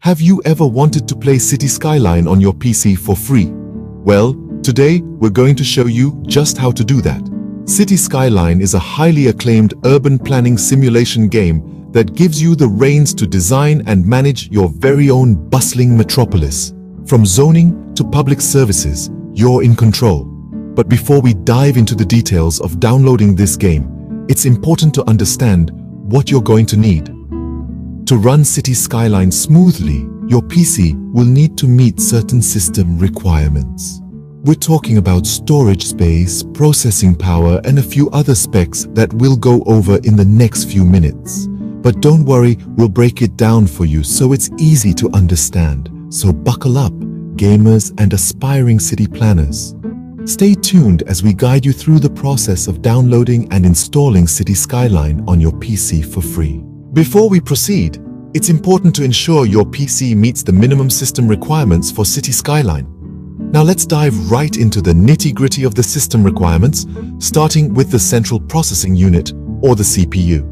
Have you ever wanted to play City Skyline on your PC for free? Well, today we're going to show you just how to do that. City Skyline is a highly acclaimed urban planning simulation game that gives you the reins to design and manage your very own bustling metropolis. From zoning to public services, you're in control. But before we dive into the details of downloading this game, it's important to understand what you're going to need. To run City Skyline smoothly, your PC will need to meet certain system requirements. We're talking about storage space, processing power, and a few other specs that we'll go over in the next few minutes. But don't worry, we'll break it down for you so it's easy to understand. So buckle up, gamers and aspiring city planners. Stay tuned as we guide you through the process of downloading and installing City Skyline on your PC for free. Before we proceed, it's important to ensure your PC meets the minimum system requirements for City Skyline. Now let's dive right into the nitty-gritty of the system requirements, starting with the central processing unit, or the CPU.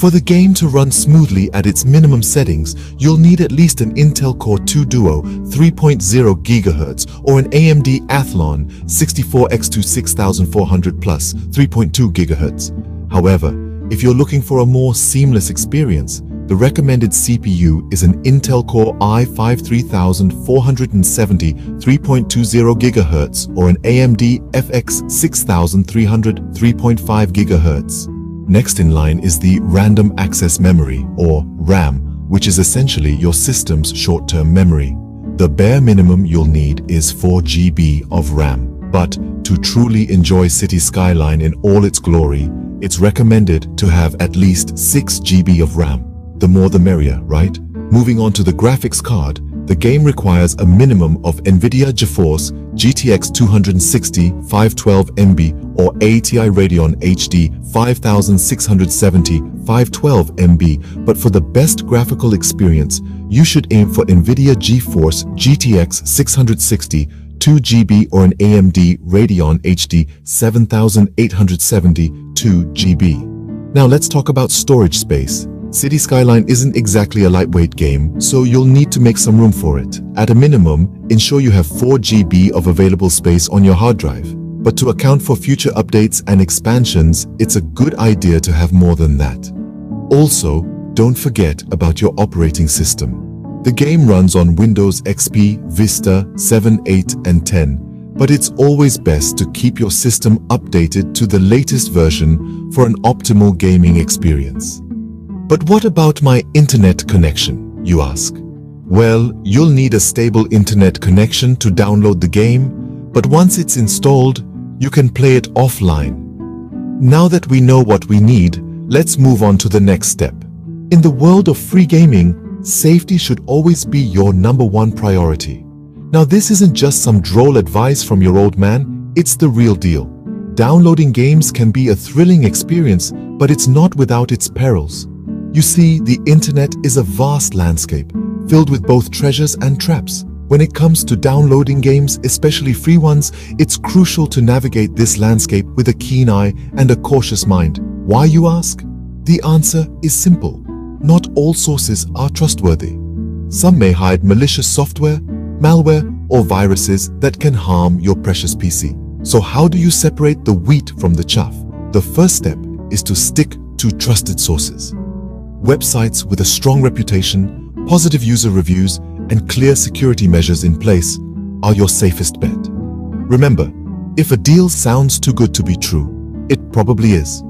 For the game to run smoothly at its minimum settings, you'll need at least an Intel Core 2 Duo 3.0 GHz or an AMD Athlon 64X2 6400 plus 3.2 GHz. However, if you're looking for a more seamless experience, the recommended CPU is an Intel Core i5 3470 3.20 GHz or an AMD FX 6300 3.5 GHz. Next in line is the Random Access Memory, or RAM, which is essentially your system's short-term memory. The bare minimum you'll need is 4 GB of RAM, but to truly enjoy City Skyline in all its glory, it's recommended to have at least 6 GB of RAM. The more the merrier, right? Moving on to the graphics card, the game requires a minimum of NVIDIA GeForce GTX 260 512MB or ATI Radeon HD 5670 512MB, but for the best graphical experience, you should aim for NVIDIA GeForce GTX 660 2GB or an AMD Radeon HD 7870 2GB. Now let's talk about storage space. City Skyline isn't exactly a lightweight game, so you'll need to make some room for it. At a minimum, ensure you have 4 GB of available space on your hard drive. But to account for future updates and expansions, it's a good idea to have more than that. Also, don't forget about your operating system. The game runs on Windows XP, Vista, 7, 8, and 10, but it's always best to keep your system updated to the latest version for an optimal gaming experience. But what about my internet connection, you ask? Well, you'll need a stable internet connection to download the game, but once it's installed, you can play it offline. Now that we know what we need, let's move on to the next step. In the world of free gaming, safety should always be your #1 priority. Now this isn't just some droll advice from your old man, it's the real deal. Downloading games can be a thrilling experience, but it's not without its perils. You see, the internet is a vast landscape, filled with both treasures and traps. When it comes to downloading games, especially free ones, it's crucial to navigate this landscape with a keen eye and a cautious mind. Why, you ask? The answer is simple. Not all sources are trustworthy. Some may hide malicious software, malware, or viruses that can harm your precious PC. So how do you separate the wheat from the chaff? The first step is to stick to trusted sources. Websites with a strong reputation, positive user reviews, and clear security measures in place are your safest bet. Remember, if a deal sounds too good to be true, it probably is.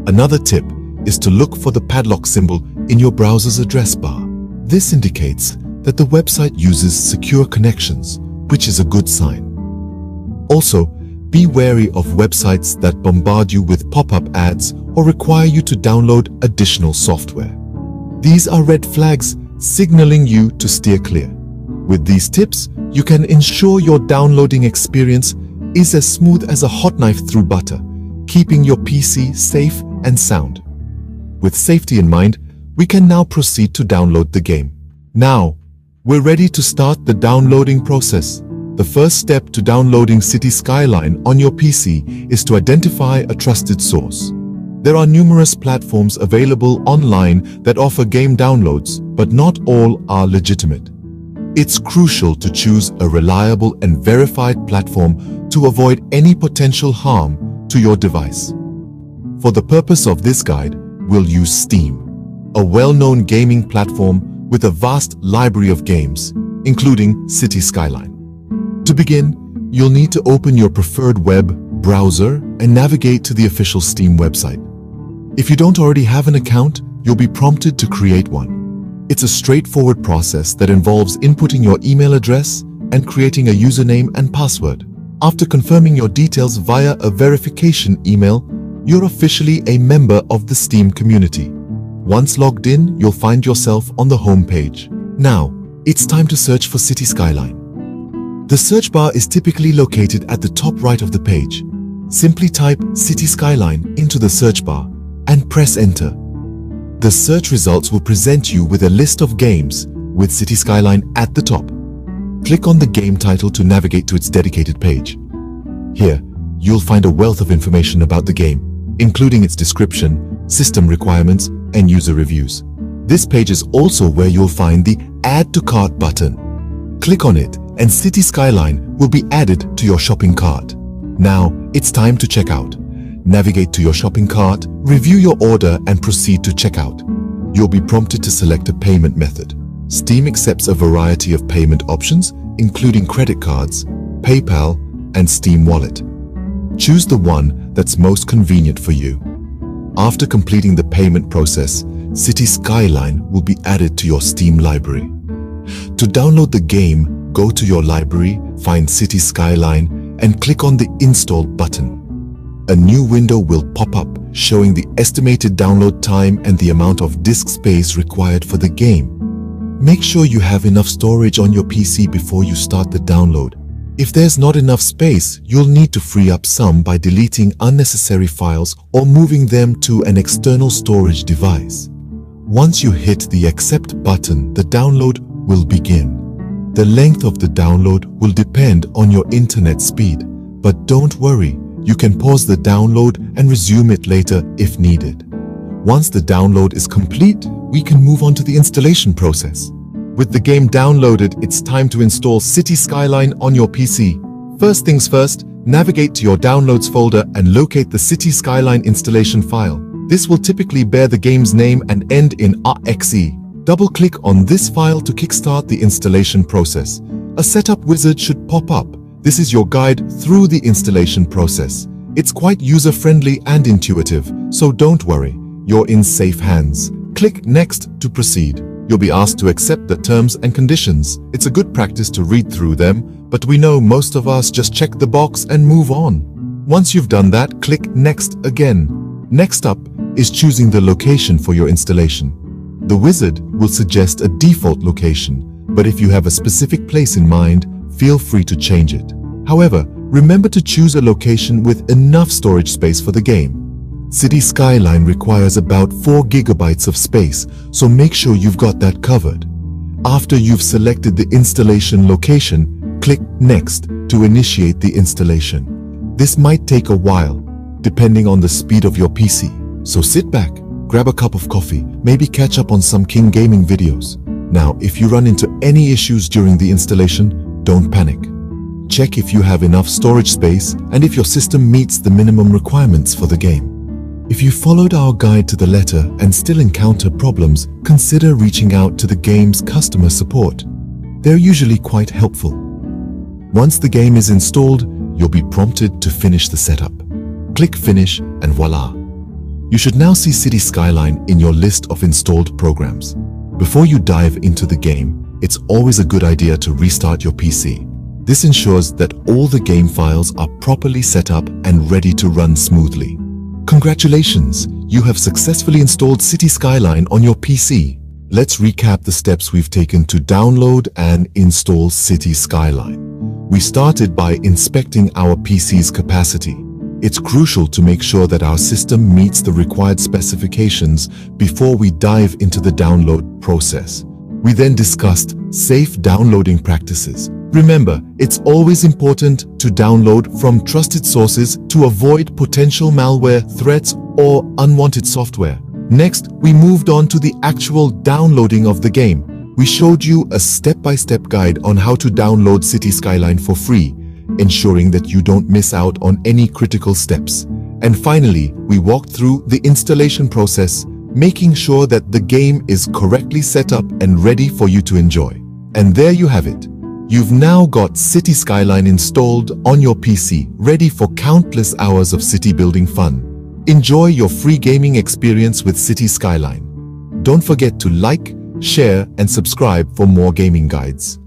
Another tip is to look for the padlock symbol in your browser's address bar. This indicates that the website uses secure connections, which is a good sign. Also, be wary of websites that bombard you with pop-up ads or require you to download additional software. These are red flags signaling you to steer clear. With these tips, you can ensure your downloading experience is as smooth as a hot knife through butter, keeping your PC safe and sound. With safety in mind, we can now proceed to download the game. Now, we're ready to start the downloading process. The first step to downloading City Skyline on your PC is to identify a trusted source. There are numerous platforms available online that offer game downloads, but not all are legitimate. It's crucial to choose a reliable and verified platform to avoid any potential harm to your device. For the purpose of this guide, we'll use Steam, a well-known gaming platform with a vast library of games, including City Skyline. To begin, you'll need to open your preferred web browser and navigate to the official Steam website. If you don't already have an account, you'll be prompted to create one. It's a straightforward process that involves inputting your email address and creating a username and password. After confirming your details via a verification email, you're officially a member of the Steam community. Once logged in, you'll find yourself on the home page. Now, it's time to search for City Skyline. The search bar is typically located at the top right of the page. Simply type City Skyline into the search bar and press enter. The search results will present you with a list of games with City Skyline at the top. Click on the game title to navigate to its dedicated page. Here, you'll find a wealth of information about the game, including its description, system requirements, and user reviews. This page is also where you'll find the Add to Cart button. Click on it and City Skyline will be added to your shopping cart. Now, it's time to check out. Navigate to your shopping cart, review your order, and proceed to checkout. You'll be prompted to select a payment method. Steam accepts a variety of payment options, including credit cards, PayPal, and Steam Wallet. Choose the one that's most convenient for you. After completing the payment process, City Skyline will be added to your Steam library. To download the game, go to your library, find City Skyline, and click on the Install button. A new window will pop up showing the estimated download time and the amount of disk space required for the game. Make sure you have enough storage on your PC before you start the download. If there's not enough space, you'll need to free up some by deleting unnecessary files or moving them to an external storage device. Once you hit the Accept button, the download will begin. The length of the download will depend on your internet speed, but don't worry. You can pause the download and resume it later if needed. Once the download is complete, we can move on to the installation process. With the game downloaded, it's time to install City Skyline on your PC. First things first, navigate to your Downloads folder and locate the City Skyline installation file. This will typically bear the game's name and end in .exe. Double-click on this file to kickstart the installation process. A setup wizard should pop up. This is your guide through the installation process. It's quite user-friendly and intuitive, so don't worry, you're in safe hands. Click Next to proceed. You'll be asked to accept the terms and conditions. It's a good practice to read through them, but we know most of us just check the box and move on. Once you've done that, click Next again. Next up is choosing the location for your installation. The wizard will suggest a default location, but if you have a specific place in mind, feel free to change it. However, remember to choose a location with enough storage space for the game. City Skyline requires about 4 GB of space, so make sure you've got that covered. After you've selected the installation location, click Next to initiate the installation. This might take a while, depending on the speed of your PC. So sit back, grab a cup of coffee, maybe catch up on some King Gaming videos. Now, if you run into any issues during the installation, don't panic. Check if you have enough storage space and if your system meets the minimum requirements for the game. If you followed our guide to the letter and still encounter problems, consider reaching out to the game's customer support. They're usually quite helpful. Once the game is installed, you'll be prompted to finish the setup. Click Finish and voila! You should now see City Skyline in your list of installed programs. Before you dive into the game, it's always a good idea to restart your PC. This ensures that all the game files are properly set up and ready to run smoothly. Congratulations! You have successfully installed City Skyline on your PC. Let's recap the steps we've taken to download and install City Skyline. We started by inspecting our PC's capacity. It's crucial to make sure that our system meets the required specifications before we dive into the download process. We then discussed safe downloading practices. Remember, it's always important to download from trusted sources to avoid potential malware threats or unwanted software. Next, we moved on to the actual downloading of the game. We showed you a step-by-step guide on how to download City Skyline for free, ensuring that you don't miss out on any critical steps. And finally, we walked through the installation process, making sure that the game is correctly set up and ready for you to enjoy. And there you have it. You've now got City Skyline installed on your PC, ready for countless hours of city building fun. Enjoy your free gaming experience with City Skyline. Don't forget to like, share, and subscribe for more gaming guides.